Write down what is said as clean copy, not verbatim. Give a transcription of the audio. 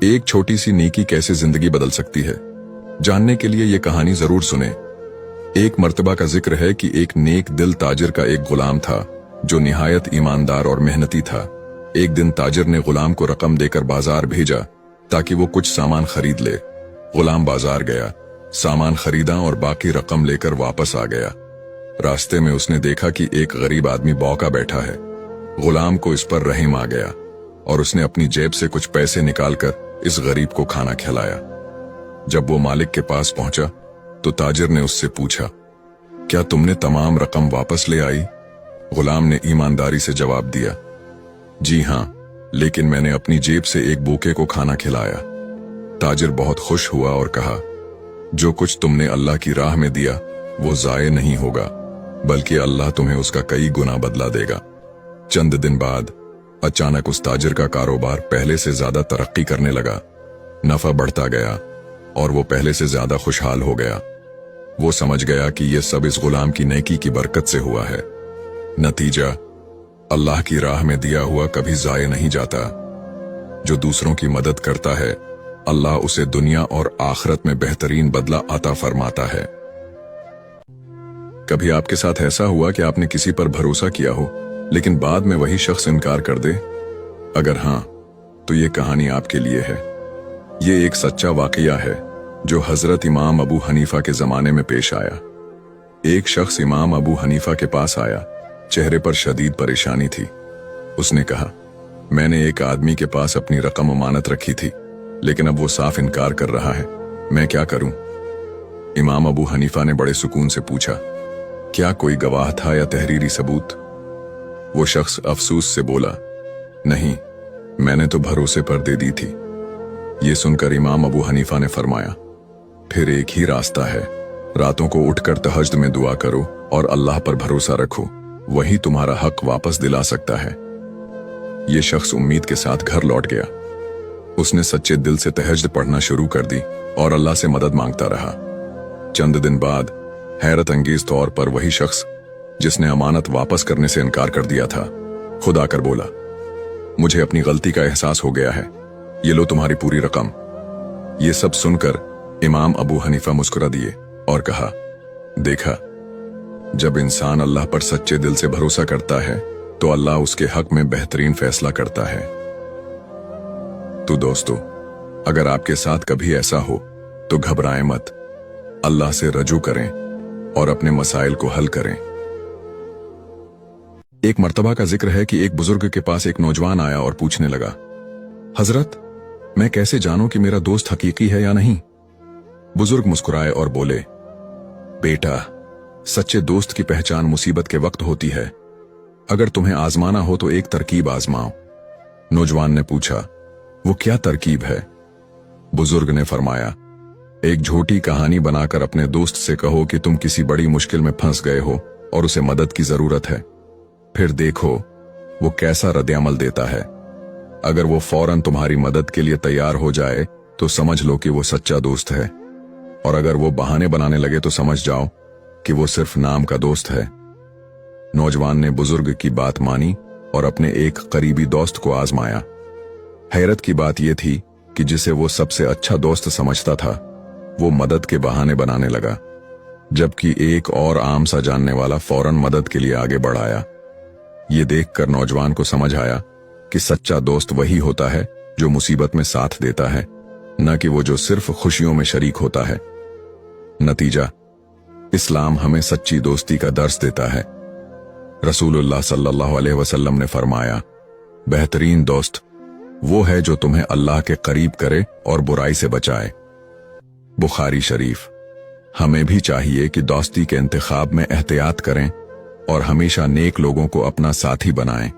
एक छोटी सी नेकी कैसे जिंदगी बदल सकती है, जानने के लिए ये कहानी जरूर सुने। एक मर्तबा का जिक्र है कि एक नेक दिल ताजिर का एक गुलाम था जो निहायत ईमानदार और मेहनती था। एक दिन ताजिर ने गुलाम को रकम देकर बाजार भेजा ताकि वो कुछ सामान खरीद ले। गुलाम बाजार गया, सामान खरीदा और बाकी रकम लेकर वापस आ गया। रास्ते में उसने देखा कि एक गरीब आदमी बौका बैठा है। गुलाम को इस पर रहम आ गया और उसने अपनी जेब से कुछ पैसे निकालकर इस गरीब को खाना खिलाया। जब वो मालिक के पास पहुंचा तो ताजिर ने उससे पूछा, क्या तुमने तमाम रकम वापस ले आई? गुलाम ने ईमानदारी से जवाब दिया, जी हां, लेकिन मैंने अपनी जेब से एक भूखे को खाना खिलाया। ताजिर बहुत खुश हुआ और कहा, जो कुछ तुमने अल्लाह की राह में दिया वो जाये नहीं होगा, बल्कि अल्लाह तुम्हें उसका कई गुना बदला देगा। चंद दिन बाद अचानक उस ताजिर का कारोबार पहले से ज्यादा तरक्की करने लगा। नफा बढ़ता गया और वो पहले से ज्यादा खुशहाल हो गया। वो समझ गया कि ये सब इस गुलाम की नेकी की बरकत से हुआ है। नतीजा, अल्लाह की राह में दिया हुआ कभी जाये नहीं जाता। जो दूसरों की मदद करता है, अल्लाह उसे दुनिया और आखिरत में बेहतरीन बदला अता फरमाता है। कभी आपके साथ ऐसा हुआ कि आपने किसी पर भरोसा किया हो लेकिन बाद में वही शख्स इनकार कर दे? अगर हां, तो ये कहानी आपके लिए है। ये एक सच्चा वाकया है जो हजरत इमाम अबू हनीफा के जमाने में पेश आया। एक शख्स इमाम अबू हनीफा के पास आया। चेहरे पर शदीद परेशानी थी। उसने कहा, मैंने एक आदमी के पास अपनी रकम अमानत रखी थी, लेकिन अब वो साफ इनकार कर रहा है, मैं क्या करूं? इमाम अबू हनीफा ने बड़े सुकून से पूछा, क्या कोई गवाह था या तहरीरी सबूत? वो शख्स अफसोस से बोला, नहीं, मैंने तो भरोसे पर दे दी थी। ये सुनकर इमाम अबू हनीफा ने फरमाया, फिर एक ही रास्ता है, रातों को उठकर तहज्जुद में दुआ करो और अल्लाह पर भरोसा रखो, वही तुम्हारा हक वापस दिला सकता है। ये शख्स उम्मीद के साथ घर लौट गया। उसने सच्चे दिल से तहज्जुद पढ़ना शुरू कर दी और अल्लाह से मदद मांगता रहा। चंद दिन बाद हैरत अंगेज तौर पर वही शख्स जिसने अमानत वापस करने से इनकार कर दिया था, खुद आकर बोला, मुझे अपनी गलती का एहसास हो गया है, ये लो तुम्हारी पूरी रकम। ये सब सुनकर इमाम अबू हनीफा मुस्कुरा दिए और कहा, देखा, जब इंसान अल्लाह पर सच्चे दिल से भरोसा करता है तो अल्लाह उसके हक में बेहतरीन फैसला करता है। तो दोस्तों, अगर आपके साथ कभी ऐसा हो तो घबराएं मत, अल्लाह से रजू करें और अपने मसाइल को हल करें। एक मर्तबा का जिक्र है कि एक बुजुर्ग के पास एक नौजवान आया और पूछने लगा, हजरत, मैं कैसे जानूं कि मेरा दोस्त हकीकी है या नहीं? बुजुर्ग मुस्कुराए और बोले, बेटा, सच्चे दोस्त की पहचान मुसीबत के वक्त होती है। अगर तुम्हें आजमाना हो तो एक तरकीब आजमाओ। नौजवान ने पूछा, वो क्या तरकीब है? बुजुर्ग ने फरमाया, एक झूठी कहानी बनाकर अपने दोस्त से कहो कि तुम किसी बड़ी मुश्किल में फंस गए हो और उसे मदद की जरूरत है। फिर देखो वो कैसा रद्द-ए-अमल देता है। अगर वो फौरन तुम्हारी मदद के लिए तैयार हो जाए तो समझ लो कि वो सच्चा दोस्त है, और अगर वो बहाने बनाने लगे तो समझ जाओ कि वो सिर्फ नाम का दोस्त है। नौजवान ने बुजुर्ग की बात मानी और अपने एक करीबी दोस्त को आजमाया। हैरत की बात यह थी कि जिसे वो सबसे अच्छा दोस्त समझता था, वो मदद के बहाने बनाने लगा, जबकि एक और आम सा जानने वाला फौरन मदद के लिए आगे बढ़ आया। ये देखकर नौजवान को समझ आया कि सच्चा दोस्त वही होता है जो मुसीबत में साथ देता है, न कि वो जो सिर्फ खुशियों में शरीक होता है। नतीजा, इस्लाम हमें सच्ची दोस्ती का दर्स देता है। रसूलुल्लाह सल्लल्लाहु अलैहि वसल्लम ने फरमाया, बेहतरीन दोस्त वो है जो तुम्हें अल्लाह के करीब करे और बुराई से बचाए। बुखारी शरीफ। हमें भी चाहिए कि दोस्ती के इंतखाब में एहतियात करें और हमेशा नेक लोगों को अपना साथी बनाएं।